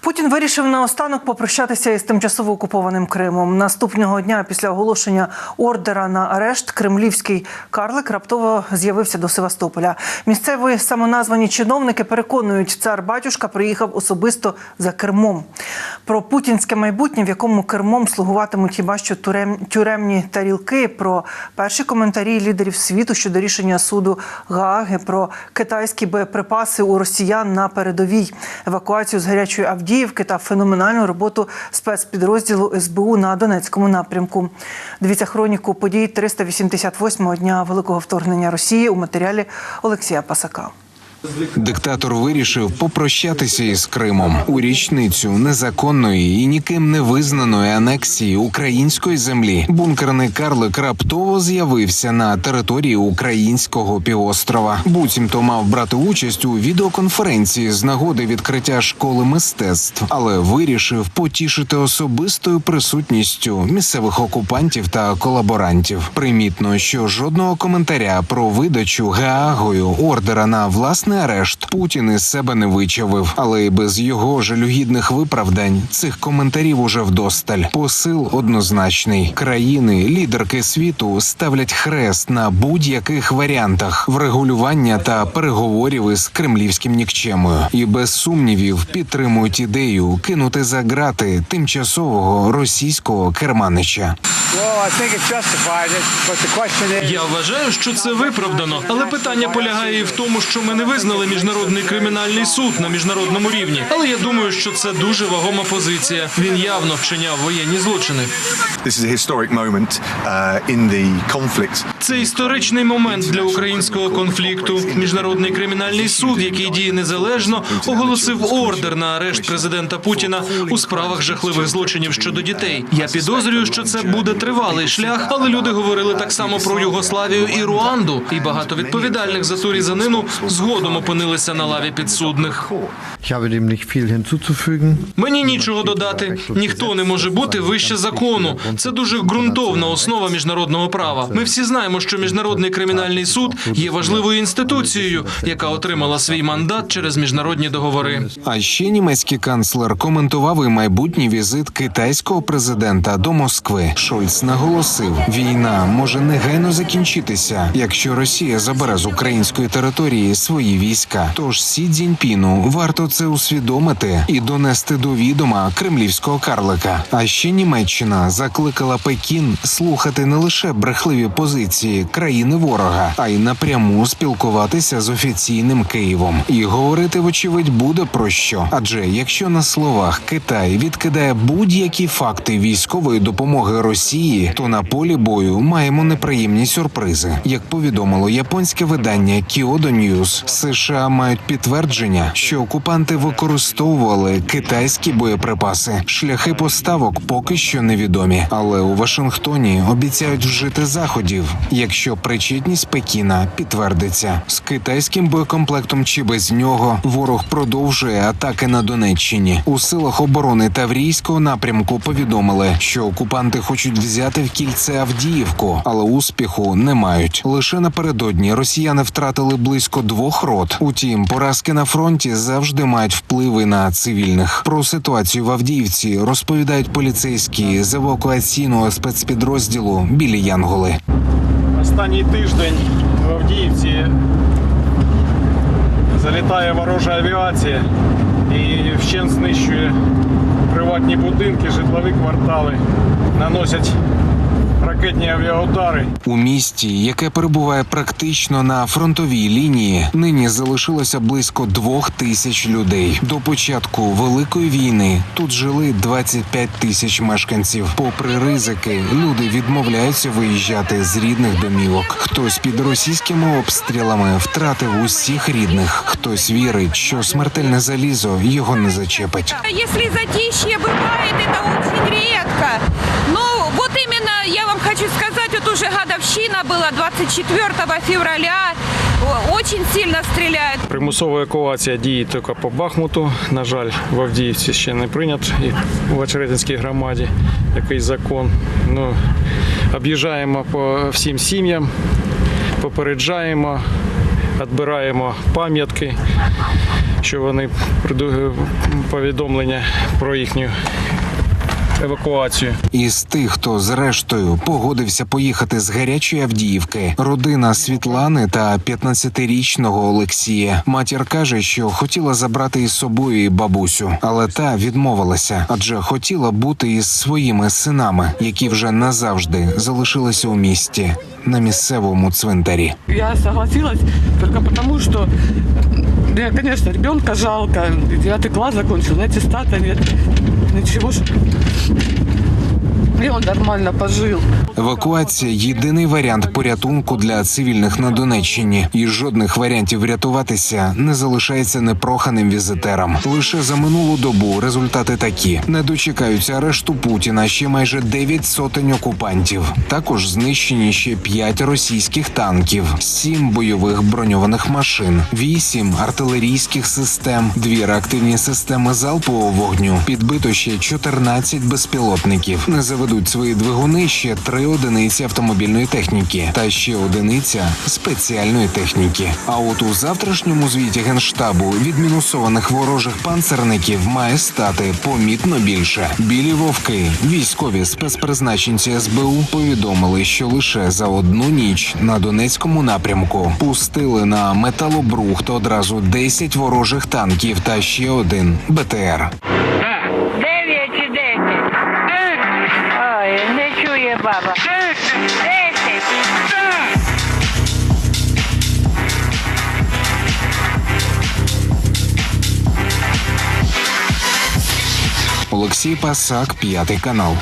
Путін вирішив наостанок попрощатися із тимчасово окупованим Кримом. Наступного дня після оголошення ордера на арешт кремлівський карлик раптово з'явився до Севастополя. Місцеві самоназвані чиновники переконують, цар-батюшка приїхав особисто за кермом. Про путінське майбутнє, в якому кермом слугуватимуть хіба що тюремні тарілки, про перші коментарі лідерів світу щодо рішення суду Гааги, про китайські боєприпаси у росіян на передовій, евакуацію з гарячої Авдіївки та феноменальну роботу спецпідрозділу СБУ на Донецькому напрямку. Дивіться хроніку подій 388-го дня великого вторгнення Росії у матеріалі Олексія Пасака. Диктатор вирішив попрощатися із Кримом у річницю незаконної і ніким не визнаної анексії української землі. Бункерний карлик раптово з'явився на території українського півострова. Буцімто мав брати участь у відеоконференції з нагоди відкриття школи мистецтв, але вирішив потішити особистою присутністю місцевих окупантів та колаборантів. Примітно, що жодного коментаря про видачу Гаагою ордера на власне арешт Путін із себе не вичавив, але й без його жалюгідних виправдань цих коментарів уже вдосталь. Посил однозначний. Країни, лідерки світу ставлять хрест на будь-яких варіантах врегулювання та переговорів із кремлівським нікчемою. І без сумнівів підтримують ідею кинути за ґрати тимчасового російського керманича. Я вважаю, що це виправдано, але питання полягає і в тому, що ми не визнали Міжнародний кримінальний суд на міжнародному рівні. Але я думаю, що це дуже вагома позиція. Він явно вчиняв воєнні злочини. Це історичний момент для українського конфлікту. Міжнародний кримінальний суд, який діє незалежно, оголосив ордер на арешт президента Путіна у справах жахливих злочинів щодо дітей. Я підозрюю, що це буде тривалий шлях, але люди говорили так само про Югославію і Руанду, і багато відповідальних за ту різанину згодом опинилися на лаві підсудних. Мені нічого додати. Ніхто не може бути вище закону. Це дуже ґрунтовна основа міжнародного права. Ми всі знаємо, що Міжнародний кримінальний суд є важливою інституцією, яка отримала свій мандат через міжнародні договори. А ще німецький канцлер коментував і майбутній візит китайського президента до Москви. Шольц наголосив, війна може негайно закінчитися, якщо Росія забере з української території свої війська. Тож Сі Цзіньпіну варто це усвідомити і донести до відома кремлівського карлика. А ще Німеччина закликала Пекін слухати не лише брехливі позиції країни-ворога, а й напряму спілкуватися з офіційним Києвом. І говорити, вочевидь, буде про що. Адже якщо на словах Китай відкидає будь-які факти військової допомоги Росії, то на полі бою маємо неприємні сюрпризи. Як повідомило японське видання Kyodo News, США мають підтвердження, що окупанти використовували китайські боєприпаси. Шляхи поставок поки що невідомі, але у Вашингтоні обіцяють вжити заходів, якщо причетність Пекіна підтвердиться. З китайським боєкомплектом чи без нього ворог продовжує атаки на Донеччині. У силах оборони Таврійського напрямку повідомили, що окупанти хочуть взяти в кільце Авдіївку, але успіху не мають. Лише напередодні росіяни втратили близько 2 рот. Утім, поразки на фронті завжди мають впливи на цивільних. Про ситуацію в Авдіївці розповідають поліцейські з евакуаційного спецпідрозділу «Білі Янголи». Останній тиждень в Авдіївці залітає ворожа авіація і вщент знищує приватні будинки, житлові квартали, наносять ракетні авіаудари. У місті, яке перебуває практично на фронтовій лінії, нині залишилося близько 2000 людей. До початку Великої війни тут жили 25 тисяч мешканців. Попри ризики, люди відмовляються виїжджати з рідних домівок. Хтось під російськими обстрілами втратив усіх рідних. Хтось вірить, що смертельне залізо його не зачепить. Якщо затишье бывает, это очень редко. Но вот именно я вам хочу сказать, вот уже годовщина была 24 февраля. Очень сильно стріляють. Примусова евакуація діє тільки по Бахмуту. На жаль, в Авдіївці ще не прийнят і в Очеретинській громаді якийсь закон. Об'їжджаємо по всім сім'ям, попереджаємо, відбираємо пам'ятки. що вони повідомлення про їхню евакуацію. Із тих, хто зрештою погодився поїхати з гарячої Авдіївки, родина Світлани та 15-річного Олексія. Матір каже, що хотіла забрати із собою і бабусю, але та відмовилася, адже хотіла бути із своїми синами, які вже назавжди залишилися у місті на місцевому цвинтарі. Я согласилась только потому, что мне, конечно, ребенка жалко. 9 класс закончил, но аттестата нет. Ничего, и он нормально пожил. Евакуація – єдиний варіант порятунку для цивільних на Донеччині. І жодних варіантів врятуватися не залишається непроханим візитерам. Лише за минулу добу результати такі. Не дочекаються арешту Путіна ще майже 9 сотень окупантів. Також знищені ще 5 російських танків, 7 бойових броньованих машин, 8 артилерійських систем, 2 реактивні системи залпового вогню, підбито ще 14 безпілотників. Не заведуть свої двигуни ще 3 одиниці автомобільної техніки та ще одиниця спеціальної техніки. А от у завтрашньому звіті Генштабу від мінусованих ворожих панцерників має стати помітно більше. Білі вовки, військові спецпризначенці СБУ, повідомили, що лише за одну ніч на Донецькому напрямку пустили на металобрухт одразу 10 ворожих танків та ще 1 БТР. 9 чи 10? Ой, не чує баба. 10! Олексій Пасак, 5 канал.